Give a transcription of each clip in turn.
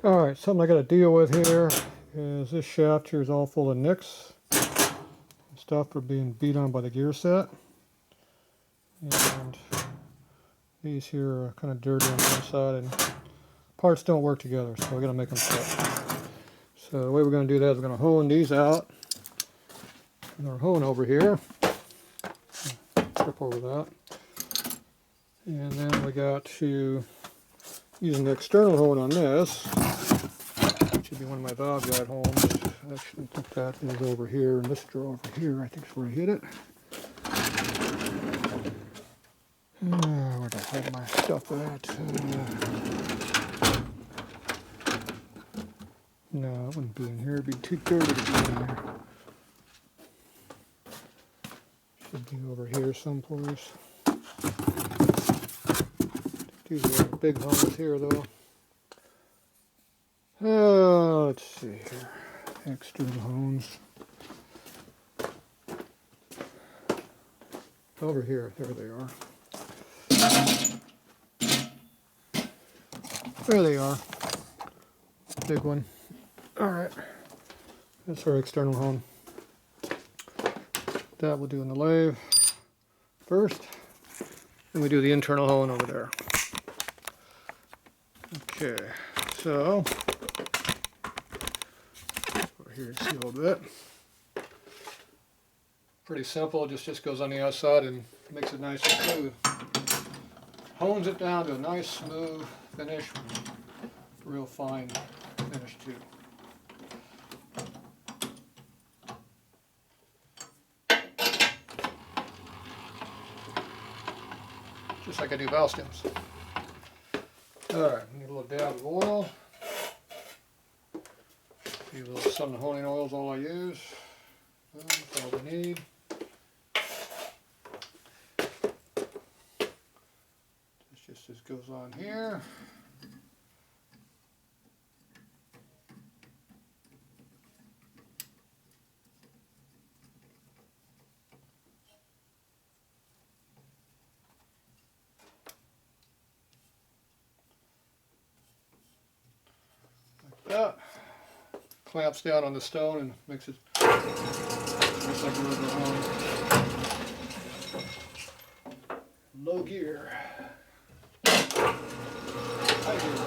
Alright, something I got to deal with here is this shaft here is all full of nicks and stuff for being beat on by the gear set. And these here are kind of dirty on the inside and parts don't work together, so we got to make them fit. So the way we're going to do that is we're going to hone these out. I'm going to hone over here. Trip over that. And then we got to use an external hone on this. Should be one of my valve guide hones. Actually, I think that is over here, and this drawer over here, I think is where I hit it. Where did I hide my stuff at? No, it wouldn't be in here. It'd be too dirty to be in here. Should be over here someplace. These are big hones here, though. Let's see here. External hones. Over here. There they are. There they are. Big one. Alright. That's our external hone. That we'll do in the lathe first. And we do the internal hone over there. Okay. So, over here you see a little bit. Pretty simple, just goes on the outside and makes it nice and smooth. Hones it down to a nice smooth finish, real fine finish too. Just like I do valve stems. Alright, need a little dab of oil. A little some honing oil is all I use. That's all we need. This goes on here. Like that. Clamps down on the stone and makes it just like a regular hone. Low gear. High gear.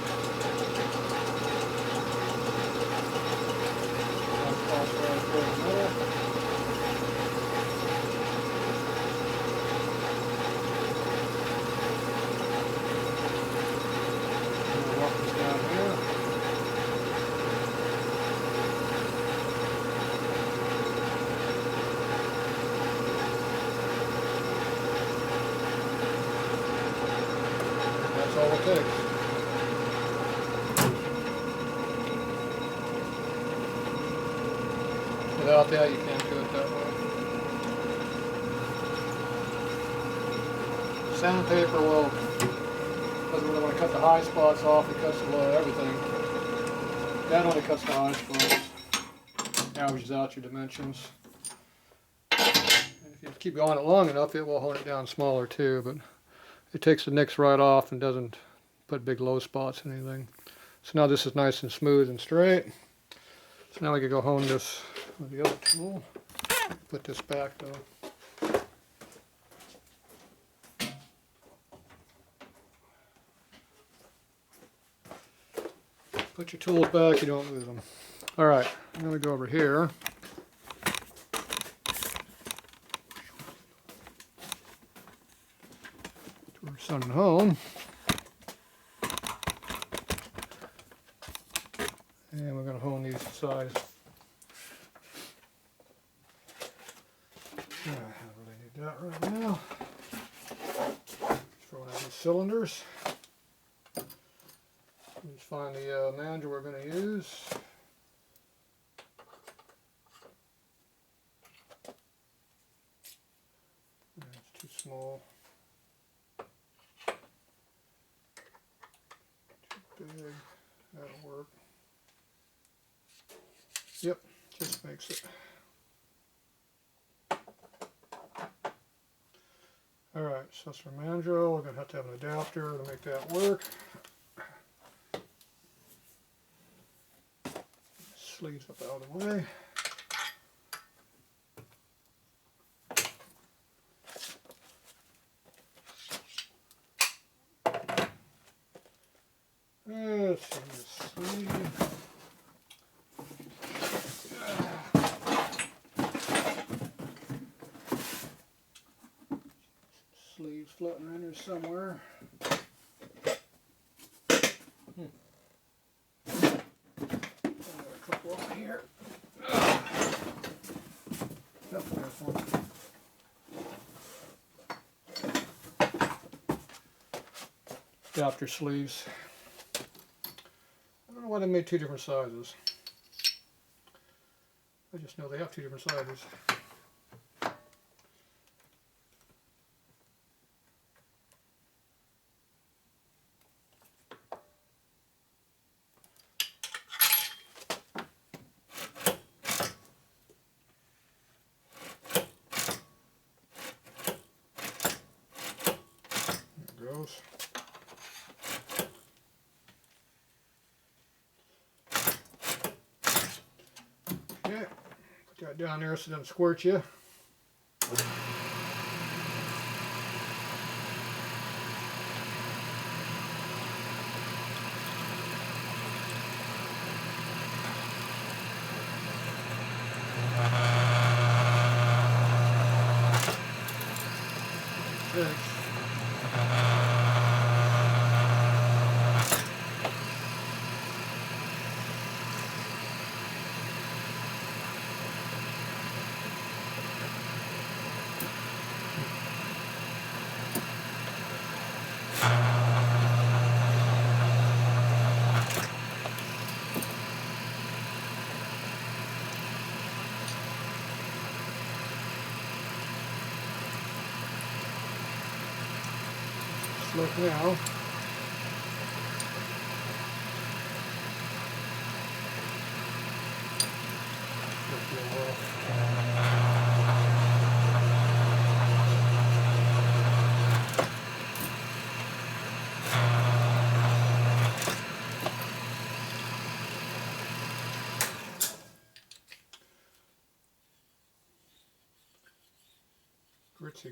That's all it takes. Without that, you can't do it that way. Sandpaper doesn't really want to cut the high spots off, it cuts everything. That only cuts the high spots, averages out your dimensions. And if you keep going it long enough, it will hone it down smaller too, but it takes the nicks right off and doesn't put big low spots in anything. So now this is nice and smooth and straight. So now we can go hone this with the other tool. Put this back though. Put your tools back, you don't lose them. Alright, now we go over here. To our sun and hone. And we're going to hone these sides. I don't really need that right now. Throwing out these cylinders. Just find the manager we're going to use. It's too small. Too big. That'll work. Yep, just makes it. Alright, so that's our mandrel. We're going to have an adapter to make that work. sleeves up out of the way. Let's see this sleeve. Sleeves floating around here somewhere. A couple over here. Adapter sleeves. I don't know why they made two different sizes. I just know they have two different sizes. There it goes. Okay, put that down there so it doesn't squirt you. Look now.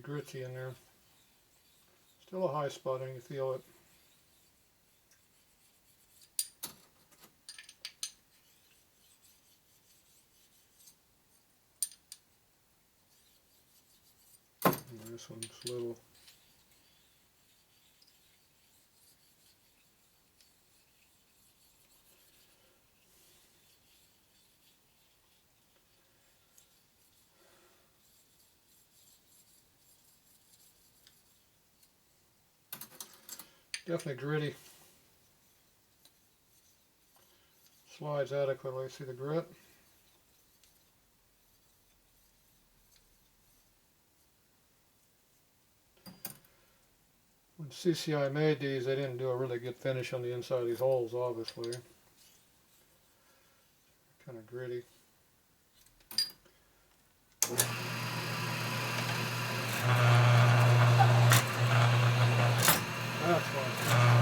Gritty in there. Still a high spot and you feel it. And this one's a little. Definitely gritty. Slides adequately. See the grit? When CCI made these, they didn't do a really good finish on the inside of these holes, obviously. Kind of gritty. That's fine.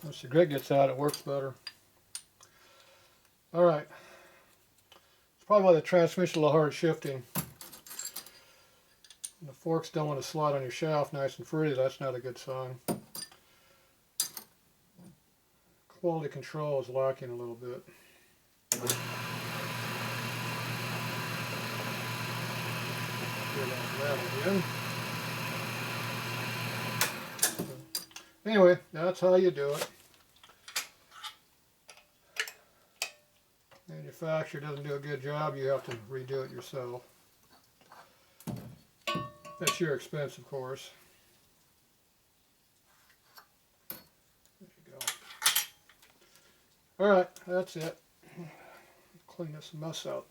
Once the grit gets out, it works better. Alright. It's probably why the transmission is a little hard shifting. When the forks don't want to slide on your shaft nice and free, that's not a good sign. Quality control is lacking a little bit. Get off that again. Anyway, that's how you do it. Manufacturer doesn't do a good job, you have to redo it yourself. That's your expense, of course. There you go. Alright, that's it. Clean this mess out.